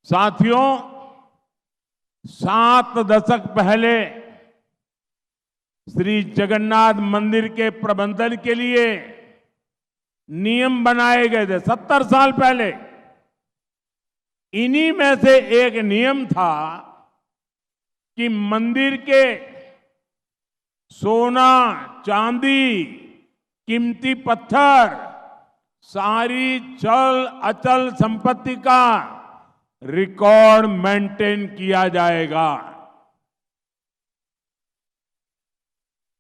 साथियों, 7 दशक पहले श्री जगन्नाथ मंदिर के प्रबंधन के लिए नियम बनाए गए थे। 70 साल पहले इन्हीं में से एक नियम था कि मंदिर के सोना, चांदी, कीमती पत्थर, सारी चल अचल संपत्ति का रिकॉर्ड मेंटेन किया जाएगा।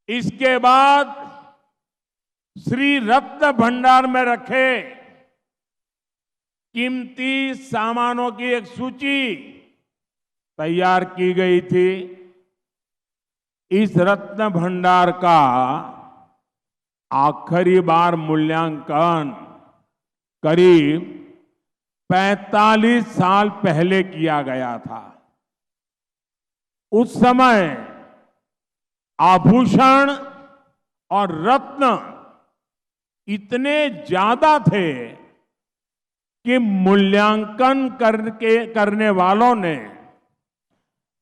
इसके बाद श्री रत्न भंडार में रखे कीमती सामानों की एक सूची तैयार की गई थी। इस रत्न भंडार का आखिरी बार मूल्यांकन करीब 45 साल पहले किया गया था। उस समय आभूषण और रत्न इतने ज्यादा थे कि मूल्यांकन करने वालों ने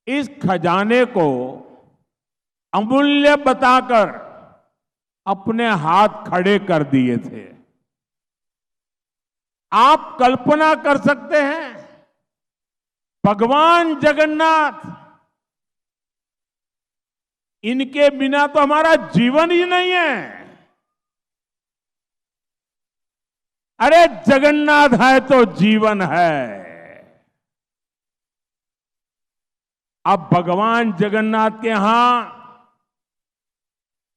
इस खजाने को अमूल्य बताकर अपने हाथ खड़े कर दिए थे। आप कल्पना कर सकते हैं, भगवान जगन्नाथ, इनके बिना तो हमारा जीवन ही नहीं है। अरे जगन्नाथ है तो जीवन है। अब भगवान जगन्नाथ के यहां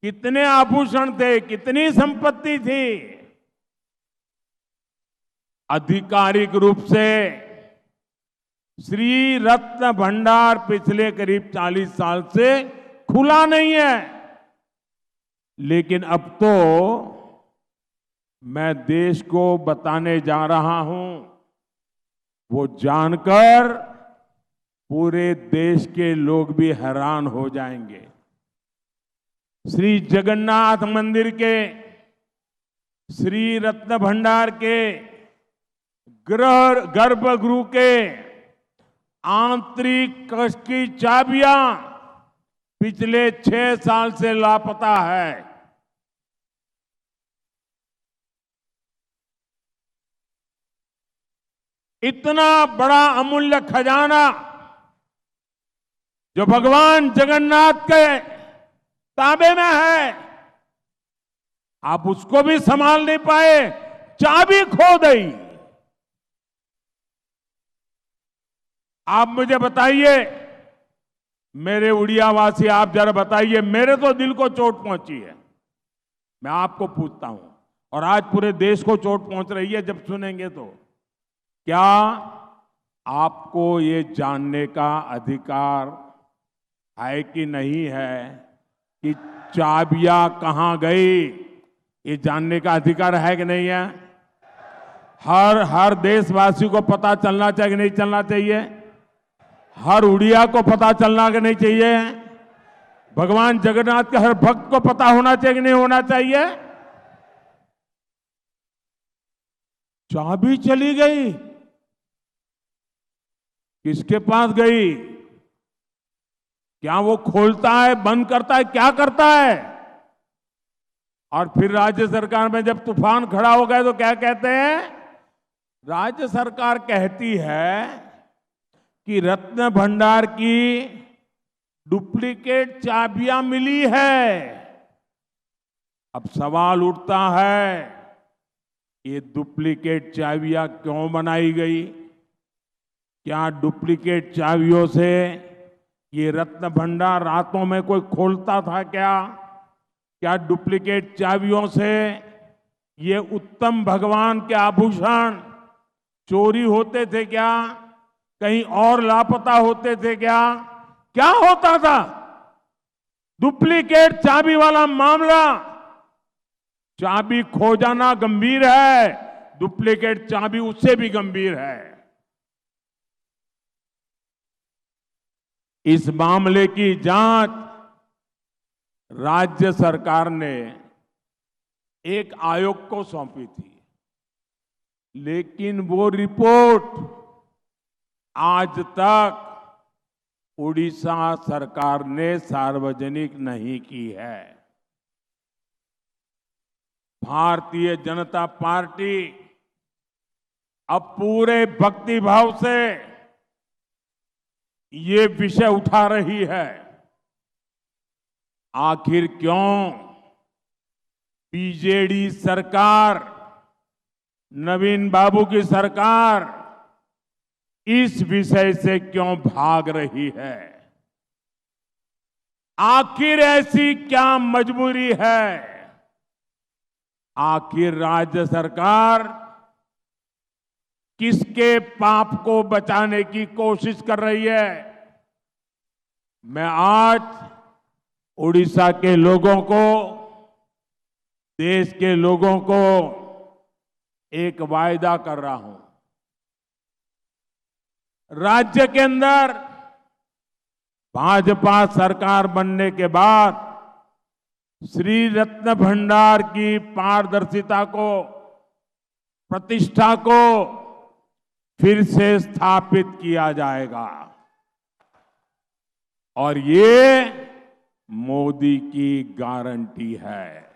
कितने आभूषण थे, कितनी संपत्ति थी। आधिकारिक रूप से श्री रत्न भंडार पिछले करीब 40 साल से खुला नहीं है, लेकिन अब तो मैं देश को बताने जा रहा हूं। वो जानकर पूरे देश के लोग भी हैरान हो जाएंगे। श्री जगन्नाथ मंदिर के श्री रत्न भंडार के गर्भगृह के आंतरिक कक्ष की चाबियां पिछले 6 साल से लापता है। इतना बड़ा अमूल्य खजाना जो भगवान जगन्नाथ के ताबे में है, आप उसको भी संभाल नहीं पाए, चाबी खो गई। आप मुझे बताइए, मेरे उड़ियावासी, आप जरा बताइए, मेरे तो दिल को चोट पहुंची है। मैं आपको पूछता हूं, और आज पूरे देश को चोट पहुंच रही है जब सुनेंगे तो, क्या आपको ये जानने का अधिकार है कि नहीं है कि चाबियां कहां गई? ये जानने का अधिकार है कि नहीं है? हर देशवासी को पता चलना चाहिए कि नहीं चलना चाहिए? हर उड़िया को पता चलना कि नहीं चाहिए? भगवान जगन्नाथ के हर भक्त को पता होना चाहिए कि नहीं होना चाहिए? चाबी चली गई, किसके पास गई? क्या वो खोलता है, बंद करता है, क्या करता है? और फिर राज्य सरकार में जब तूफान खड़ा हो गया तो क्या कहते हैं? राज्य सरकार कहती है कि रत्न भंडार की डुप्लीकेट चाबियां मिली है। अब सवाल उठता है, ये डुप्लीकेट चाबियां क्यों बनाई गई? क्या डुप्लीकेट चाबियों से ये रत्न भंडार रातों में कोई खोलता था क्या? क्या डुप्लीकेट चाबियों से ये उत्तम भगवान के आभूषण चोरी होते थे क्या? कहीं और लापता होते थे क्या? क्या होता था? डुप्लीकेट चाबी वाला मामला, चाबी खो जाना गंभीर है, डुप्लीकेट चाबी उससे भी गंभीर है। इस मामले की जांच राज्य सरकार ने एक आयोग को सौंपी थी, लेकिन वो रिपोर्ट आज तक उड़ीसा सरकार ने सार्वजनिक नहीं की है। भारतीय जनता पार्टी अब पूरे भक्तिभाव से ये विषय उठा रही है। आखिर क्यों बीजेडी सरकार, नवीन बाबू की सरकार इस विषय से क्यों भाग रही है? आखिर ऐसी क्या मजबूरी है? आखिर राज्य सरकार किसके पाप को बचाने की कोशिश कर रही है? मैं आज उड़ीसा के लोगों को, देश के लोगों को एक वायदा कर रहा हूं। राज्य के अंदर भाजपा सरकार बनने के बाद श्री रत्न भंडार की पारदर्शिता को, प्रतिष्ठा को फिर से स्थापित किया जाएगा। और ये मोदी की गारंटी है।